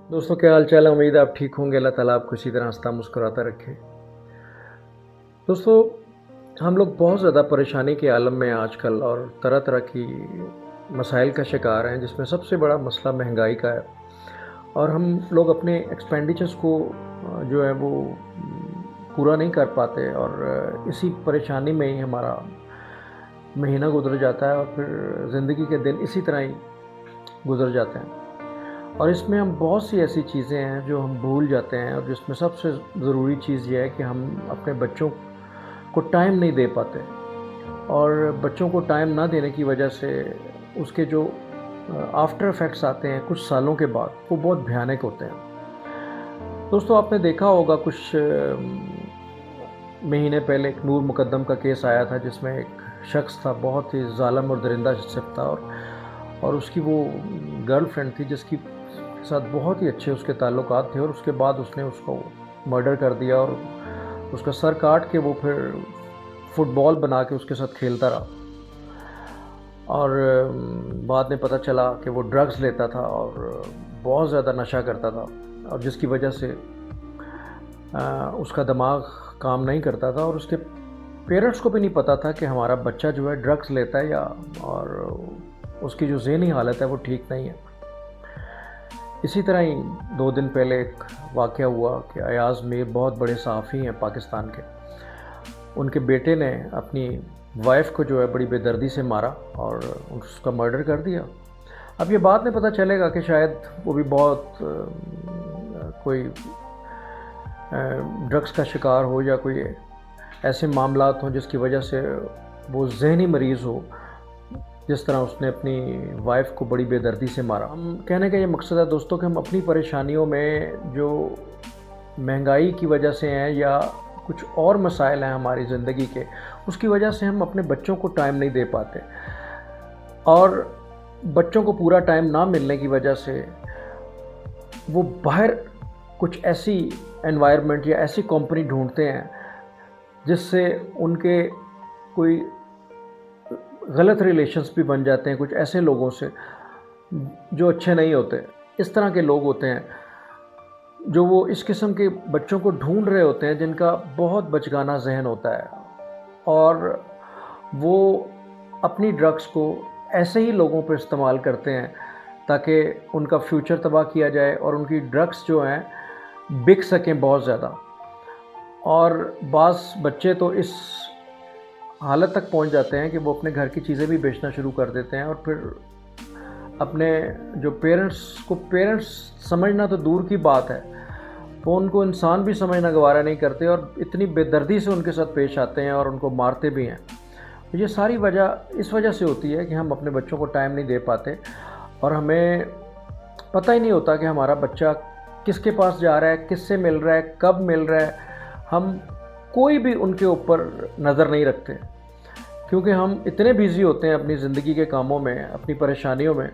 दोस्तों क्या हाल चाल है। उम्मीद है आप ठीक होंगे। अल्लाह ताला आपको इसी तरह हंसता मुस्कुराता रखे। दोस्तों हम लोग बहुत ज़्यादा परेशानी के आलम में हैं आजकल और तरह तरह की मसाइल का शिकार हैं, जिसमें सबसे बड़ा मसला महंगाई का है। और हम लोग अपने एक्सपेंडिचर्स को जो है वो पूरा नहीं कर पाते और इसी परेशानी में ही हमारा महीना गुजर जाता है और फिर ज़िंदगी के दिन इसी तरह ही गुजर जाते हैं। और इसमें हम बहुत सी ऐसी चीज़ें हैं जो हम भूल जाते हैं, और जिसमें सबसे ज़रूरी चीज़ ये है कि हम अपने बच्चों को टाइम नहीं दे पाते। और बच्चों को टाइम ना देने की वजह से उसके जो आफ्टर इफ़ेक्ट्स आते हैं कुछ सालों के बाद, वो बहुत भयानक होते हैं। दोस्तों आपने देखा होगा कुछ महीने पहले एक नूर मुकद्दम का केस आया था, जिसमें एक शख्स था, बहुत ही ज़ालिम और दरिंदा शख्स था, और उसकी वो गर्लफ्रेंड थी जिसकी साथ बहुत ही अच्छे उसके ताल्लुकात थे, और उसके बाद उसने उसको मर्डर कर दिया और उसका सर काट के वो फिर फुटबॉल बना के उसके साथ खेलता रहा। और बाद में पता चला कि वो ड्रग्स लेता था और बहुत ज़्यादा नशा करता था, और जिसकी वजह से उसका दिमाग काम नहीं करता था, और उसके पेरेंट्स को भी नहीं पता था कि हमारा बच्चा जो है ड्रग्स लेता है और उसकी जो ज़हनी हालत है वो ठीक नहीं है। इसी तरह ही 2 दिन पहले एक वाक़या हुआ कि अयाज़ मीर बहुत बड़े सहाफ़ी हैं पाकिस्तान के, उनके बेटे ने अपनी वाइफ़ को जो है बड़ी बेदर्दी से मारा और उसका मर्डर कर दिया। अब ये बाद में पता चलेगा कि शायद वो भी बहुत कोई ड्रग्स का शिकार हो या कोई ऐसे मामलात हों जिसकी वजह से वो ज़हनी मरीज़ हो, जिस तरह उसने अपनी वाइफ़ को बड़ी बेदर्दी से मारा। हम कहने का ये मकसद है दोस्तों कि हम अपनी परेशानियों में जो महंगाई की वजह से हैं या कुछ और मसाइल हैं हमारी ज़िंदगी के, उसकी वजह से हम अपने बच्चों को टाइम नहीं दे पाते, और बच्चों को पूरा टाइम ना मिलने की वजह से वो बाहर कुछ ऐसी एनवायरनमेंट या ऐसी कंपनी ढूंढते हैं जिससे उनके कोई गलत रिलेशंस भी बन जाते हैं कुछ ऐसे लोगों से जो अच्छे नहीं होते। इस तरह के लोग होते हैं जो वो इस किस्म के बच्चों को ढूंढ रहे होते हैं जिनका बहुत बचगाना जहन होता है, और वो अपनी ड्रग्स को ऐसे ही लोगों पर इस्तेमाल करते हैं ताकि उनका फ्यूचर तबाह किया जाए और उनकी ड्रग्स जो हैं बिक सकें बहुत ज़्यादा। और बाज़ बच्चे तो इस हालत तक पहुंच जाते हैं कि वो अपने घर की चीज़ें भी बेचना शुरू कर देते हैं, और फिर अपने जो पेरेंट्स समझना तो दूर की बात है, वो उनको इंसान भी समझना गवारा नहीं करते और इतनी बेदर्दी से उनके साथ पेश आते हैं और उनको मारते भी हैं। ये सारी वजह इस वजह से होती है कि हम अपने बच्चों को टाइम नहीं दे पाते, और हमें पता ही नहीं होता कि हमारा बच्चा किसके पास जा रहा है, किससे मिल रहा है, कब मिल रहा है। हम कोई भी उनके ऊपर नज़र नहीं रखते, क्योंकि हम इतने बिज़ी होते हैं अपनी ज़िंदगी के कामों में, अपनी परेशानियों में,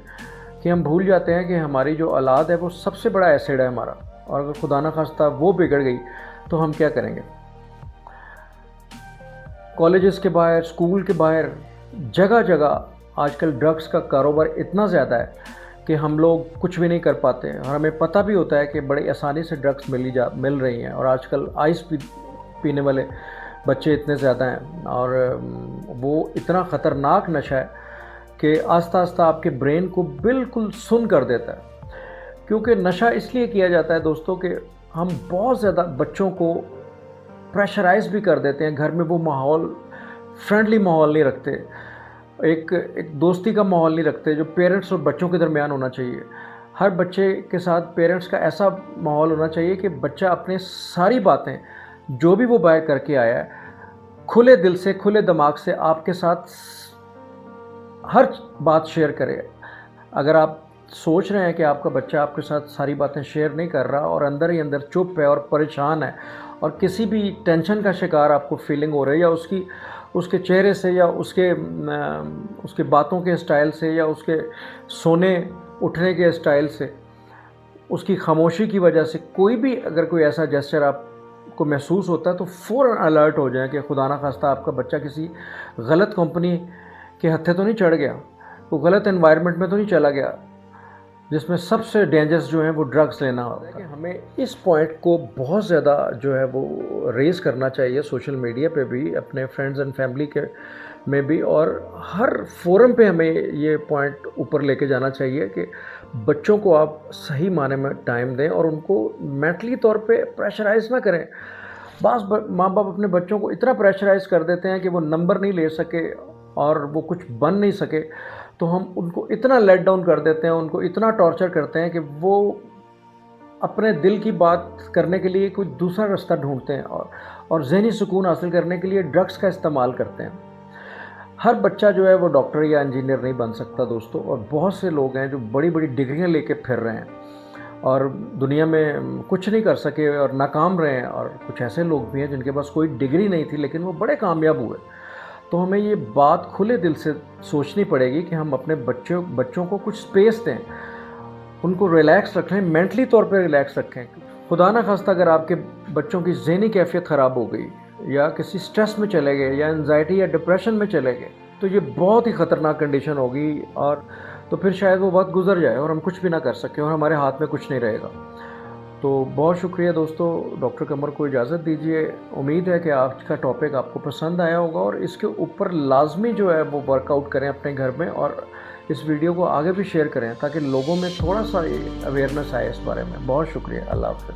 कि हम भूल जाते हैं कि हमारी जो औलाद है वो सबसे बड़ा एसिड है हमारा, और अगर खुदा न खास्ता वो बिगड़ गई तो हम क्या करेंगे। कॉलेजेस के बाहर, स्कूल के बाहर, जगह जगह आजकल ड्रग्स का कारोबार इतना ज़्यादा है कि हम लोग कुछ भी नहीं कर पाते हैं, और हमें पता भी होता है कि बड़ी आसानी से ड्रग्स मिल रही हैं, और आजकल आइस पीने वाले बच्चे इतने ज़्यादा हैं, और वो इतना ख़तरनाक नशा है कि आस्ता आस्ता आपके ब्रेन को बिल्कुल सुन कर देता है। क्योंकि नशा इसलिए किया जाता है दोस्तों कि हम बहुत ज़्यादा बच्चों को प्रेशराइज़ भी कर देते हैं। घर में वो माहौल, फ्रेंडली माहौल नहीं रखते, एक दोस्ती का माहौल नहीं रखते जो पेरेंट्स और बच्चों के दरमियान होना चाहिए। हर बच्चे के साथ पेरेंट्स का ऐसा माहौल होना चाहिए कि बच्चा अपने सारी बातें जो भी वो बाहर करके आया है खुले दिल से, खुले दिमाग से आपके साथ हर बात शेयर करे। अगर आप सोच रहे हैं कि आपका बच्चा आपके साथ सारी बातें शेयर नहीं कर रहा और अंदर ही अंदर चुप है और परेशान है और किसी भी टेंशन का शिकार आपको फीलिंग हो रही है, या उसके चेहरे से, या उसके बातों के स्टाइल से, या उसके सोने उठने के स्टाइल से, उसकी खामोशी की वजह से, कोई भी अगर कोई ऐसा जेस्चर आपको महसूस होता है तो फ़ौरन अलर्ट हो जाएं कि खुदा ना खास्ता आपका बच्चा किसी गलत कंपनी के हत्थे तो नहीं चढ़ गया, वो गलत एनवायरनमेंट में तो नहीं चला गया جس میں سب سے ڈینجرس جو ہیں وہ ڈرگس لینا ہوتا ہے. ہمیں اس پوائنٹ کو بہت زیادہ جو ہے وہ ریز کرنا چاہیے سوشل میڈیا پہ بھی، اپنے فرینڈز اینڈ فیملی کے میں بھی، اور ہر فورم پہ ہمیں یہ پوائنٹ اوپر لے کے جانا چاہیے کہ بچوں کو آپ صحیح معنی میں ٹائم دیں اور ان کو مینٹلی طور پہ پریشرائز نہ کریں. بعض ماں باپ اپنے بچوں کو اتنا پریشرائز کر دیتے ہیں کہ وہ نمبر نہیں لے سکے اور وہ کچھ بن نہیں سکے، تو ہم ان کو اتنا لیٹ ڈاؤن کر دیتے ہیں، ان کو اتنا ٹارچر کرتے ہیں کہ وہ اپنے دل کی بات کرنے کے لیے کوئی دوسرا راستہ ڈھونڈتے ہیں اور ذہنی سکون حاصل کرنے کے لیے ڈرگس کا استعمال کرتے ہیں. ہر بچہ جو ہے وہ ڈاکٹر یا انجینئر نہیں بن سکتا دوستو، اور بہت سے لوگ ہیں جو بڑی بڑی ڈگریاں لے کے پھر رہے ہیں اور دنیا میں کچھ نہیں کر سکے اور ناکام رہے ہیں، اور کچھ ایسے لوگ بھی ہیں جن کے پاس کوئی ڈگری نہیں تھی لیکن وہ بڑے کامیاب ہوئے. تو ہمیں یہ بات کھلے دل سے سوچنی پڑے گی کہ ہم اپنے بچوں کو کچھ سپیس دیں، ان کو ریلیکس رکھیں، مینٹلی طور پہ ریلیکس رکھیں. خدا نہ خواستہ اگر آپ کے بچوں کی ذہنی کیفیت خراب ہو گئی یا کسی سٹریس میں چلے گئے یا انزائٹی یا ڈپریشن میں چلے گئے تو یہ بہت ہی خطرناک کنڈیشن ہوگی، اور تو پھر شاید وہ وقت گزر جائے اور ہم کچھ بھی نہ کر سکیں اور ہمارے ہاتھ میں کچھ نہیں رہے گا. تو بہت شکریہ دوستو، ڈاکٹر قمر کو اجازت دیجیے. امید ہے کہ آج کا ٹاپک آپ کو پسند آیا ہوگا اور اس کے اوپر لازمی جو ہے وہ ورک آؤٹ کریں اپنے گھر میں، اور اس ویڈیو کو آگے بھی شیئر کریں تاکہ لوگوں میں تھوڑا سا اویئرنیس آئے اس بارے میں. بہت شکریہ. اللہ حافظ.